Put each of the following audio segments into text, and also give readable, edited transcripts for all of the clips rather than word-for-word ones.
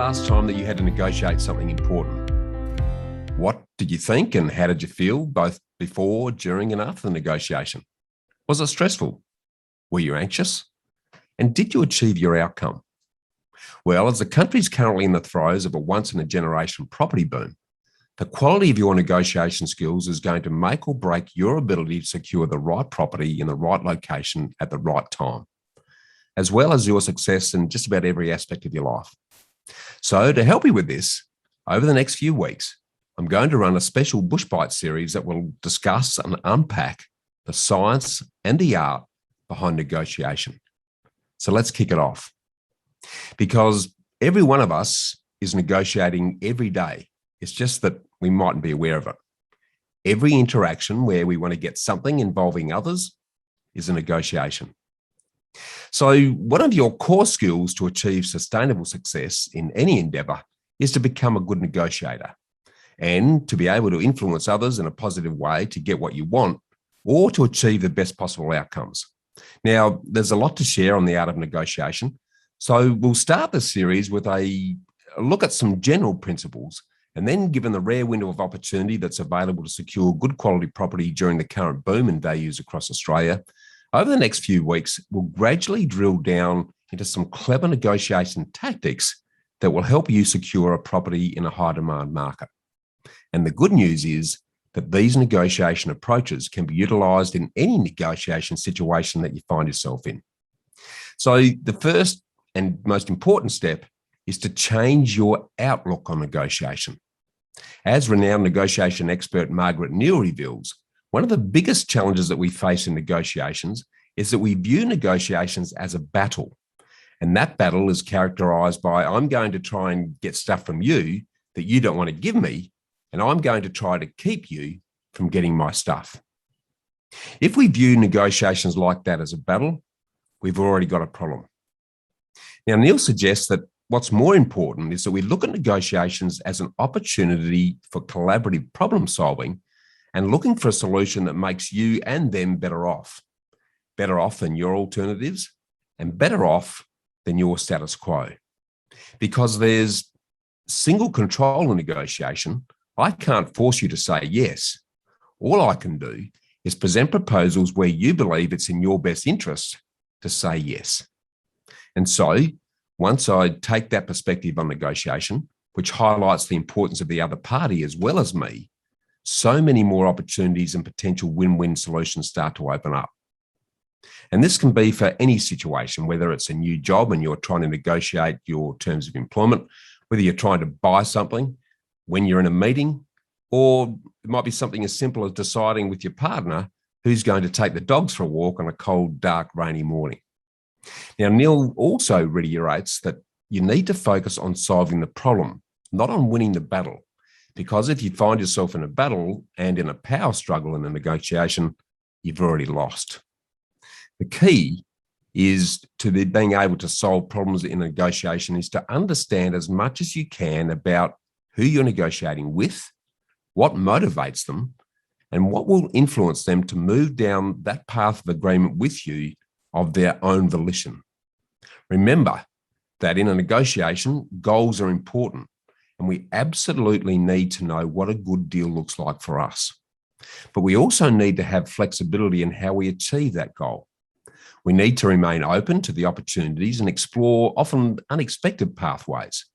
last time that you had to negotiate something important? What did you think and how did you feel both before, during and after the negotiation? Was it stressful? Were you anxious? And did you achieve your outcome? Well, as the country is currently in the throes of a once-in-a-generation property boom, the quality of your negotiation skills is going to make or break your ability to secure the right property in the right location at the right time, as well as your success in just about every aspect of your life. So to help you with this, over the next few weeks, I'm going to run a special Bush Bite series that will discuss and unpack the science and the art behind negotiation. So let's kick it off. Because every one of us is negotiating every day. It's just that we mightn't be aware of it. Every interaction where we want to get something involving others is a negotiation. So one of your core skills to achieve sustainable success in any endeavor is to become a good negotiator and to be able to influence others in a positive way to get what you want or to achieve the best possible outcomes. Now, there's a lot to share on the art of negotiation. So we'll start this series with a look at some general principles, and then given the rare window of opportunity that's available to secure good quality property during the current boom in values across Australia, over the next few weeks, we'll gradually drill down into some clever negotiation tactics that will help you secure a property in a high demand market. And the good news is that these negotiation approaches can be utilised in any negotiation situation that you find yourself in. So the first and most important step is to change your outlook on negotiation. As renowned negotiation expert Margaret Neal reveals, one of the biggest challenges that we face in negotiations is that we view negotiations as a battle. And that battle is characterised by, I'm going to try and get stuff from you that you don't want to give me, and I'm going to try to keep you from getting my stuff. If we view negotiations like that as a battle, we've already got a problem. Now, Neil suggests that what's more important is that we look at negotiations as an opportunity for collaborative problem solving and looking for a solution that makes you and them better off than your alternatives and better off than your status quo. Because there's single control in negotiation, I can't force you to say yes. All I can do is present proposals where you believe it's in your best interest to say yes. And so once I take that perspective on negotiation, which highlights the importance of the other party as well as me, so many more opportunities and potential win-win solutions start to open up. And this can be for any situation, whether it's a new job and you're trying to negotiate your terms of employment, whether you're trying to buy something, when you're in a meeting, or it might be something as simple as deciding with your partner who's going to take the dogs for a walk on a cold, dark, rainy morning. Now, Neil also reiterates that you need to focus on solving the problem, not on winning the battle. Because if you find yourself in a battle and in a power struggle in a negotiation, you've already lost. The key is to being able to solve problems in a negotiation is to understand as much as you can about who you're negotiating with, what motivates them, and what will influence them to move down that path of agreement with you of their own volition. Remember that in a negotiation, goals are important. And we absolutely need to know what a good deal looks like for us. But we also need to have flexibility in how we achieve that goal. We need to remain open to the opportunities and explore often unexpected pathways,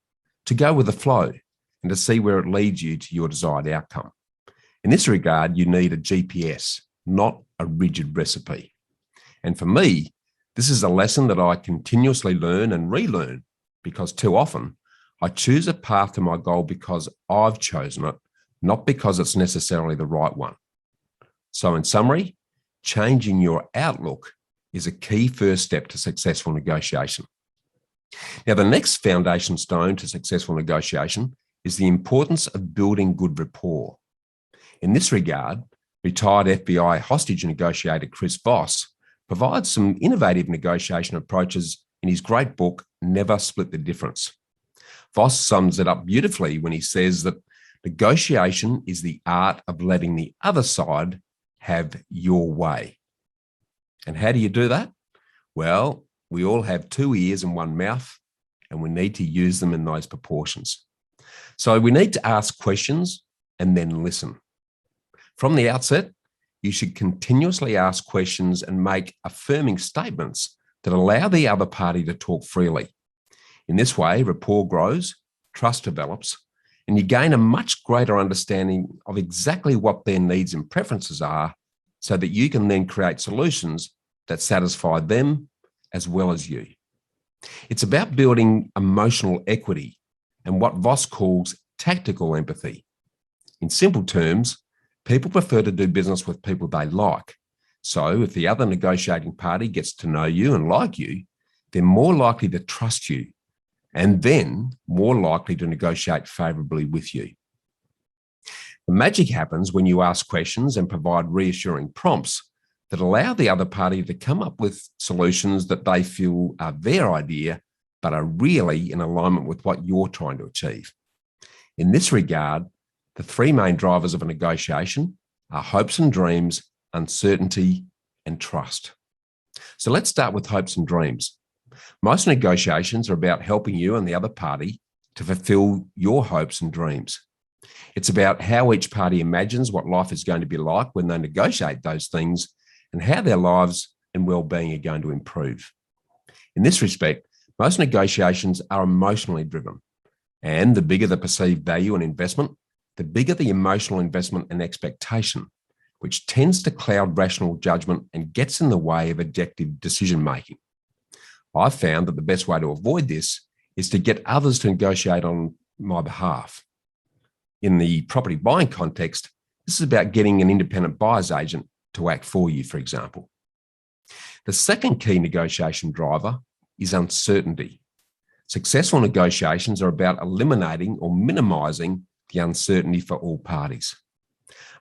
to go with the flow and to see where it leads you to your desired outcome. In this regard, you need a GPS, not a rigid recipe. And for me, this is a lesson that I continuously learn and relearn because too often I choose a path to my goal because I've chosen it, not because it's necessarily the right one. So in summary, changing your outlook is a key first step to successful negotiation. Now, the next foundation stone to successful negotiation is the importance of building good rapport. In this regard, retired FBI hostage negotiator Chris Voss provides some innovative negotiation approaches in his great book, Never Split the Difference. Voss sums it up beautifully when he says that negotiation is the art of letting the other side have your way. And how do you do that? Well, we all have two ears and one mouth, and we need to use them in those proportions. So we need to ask questions and then listen. From the outset, you should continuously ask questions and make affirming statements that allow the other party to talk freely. In this way, rapport grows, trust develops, and you gain a much greater understanding of exactly what their needs and preferences are, so that you can then create solutions that satisfy them as well as you. It's about building emotional equity and what Voss calls tactical empathy. In simple terms, people prefer to do business with people they like. So if the other negotiating party gets to know you and like you, they're more likely to trust you and then more likely to negotiate favourably with you. The magic happens when you ask questions and provide reassuring prompts that allow the other party to come up with solutions that they feel are their idea, but are really in alignment with what you're trying to achieve. In this regard, the three main drivers of a negotiation are hopes and dreams, uncertainty, and trust. So let's start with hopes and dreams. Most negotiations are about helping you and the other party to fulfill your hopes and dreams. It's about how each party imagines what life is going to be like when they negotiate those things and how their lives and well-being are going to improve. In this respect, most negotiations are emotionally driven, and the bigger the perceived value and investment, the bigger the emotional investment and expectation, which tends to cloud rational judgment and gets in the way of objective decision-making. I've found that the best way to avoid this is to get others to negotiate on my behalf. In the property buying context, this is about getting an independent buyer's agent to act for you, for example. The second key negotiation driver is uncertainty. Successful negotiations are about eliminating or minimizing the uncertainty for all parties.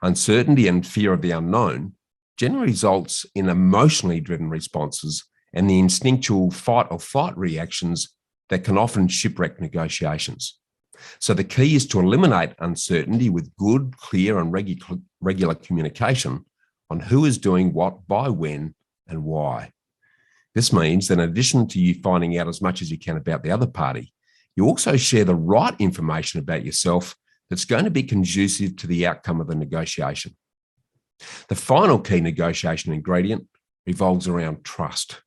Uncertainty and fear of the unknown generally results in emotionally driven responses and the instinctual fight or flight reactions that can often shipwreck negotiations. So the key is to eliminate uncertainty with good, clear, and regular communication on who is doing what, by when, and why. This means that in addition to you finding out as much as you can about the other party, you also share the right information about yourself that's going to be conducive to the outcome of the negotiation. The final key negotiation ingredient revolves around trust.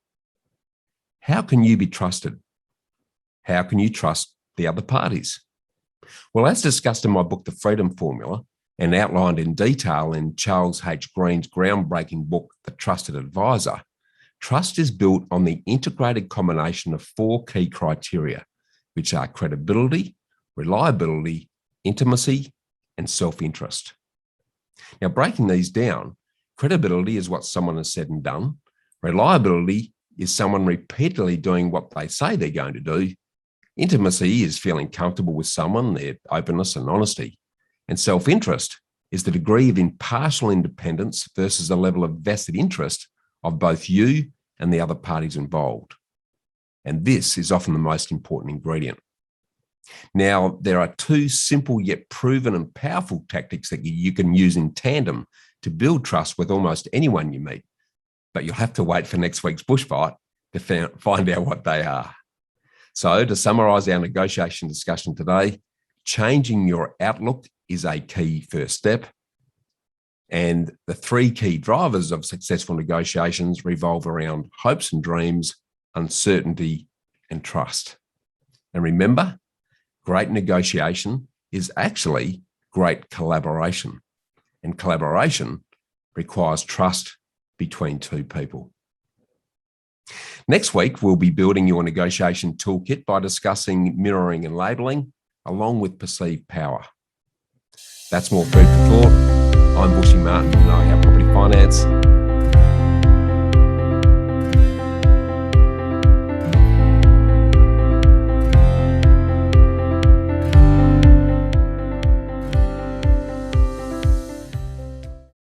How can you be trusted? How can you trust the other parties? Well, as discussed in my book, The Freedom Formula, and outlined in detail in Charles H. Green's groundbreaking book, The Trusted Advisor, trust is built on the integrated combination of four key criteria, which are credibility, reliability, intimacy, and self-interest. Now, breaking these down, credibility is what someone has said and done. Reliability is someone repeatedly doing what they say they're going to do. Intimacy is feeling comfortable with someone, their openness and honesty. And self-interest is the degree of impartial independence versus the level of vested interest of both you and the other parties involved. And this is often the most important ingredient. Now, there are two simple yet proven and powerful tactics that you can use in tandem to build trust with almost anyone you meet, but you'll have to wait for next week's bushfight to find out what they are. So, to summarize our negotiation discussion today, changing your outlook is a key first step. And the three key drivers of successful negotiations revolve around hopes and dreams, uncertainty, and trust. And remember, great negotiation is actually great collaboration. And collaboration requires trust between two people. Next week, we'll be building your negotiation toolkit by discussing mirroring and labeling, along with perceived power. That's more food for thought. I'm Bushy Martin from Know How Property Finance.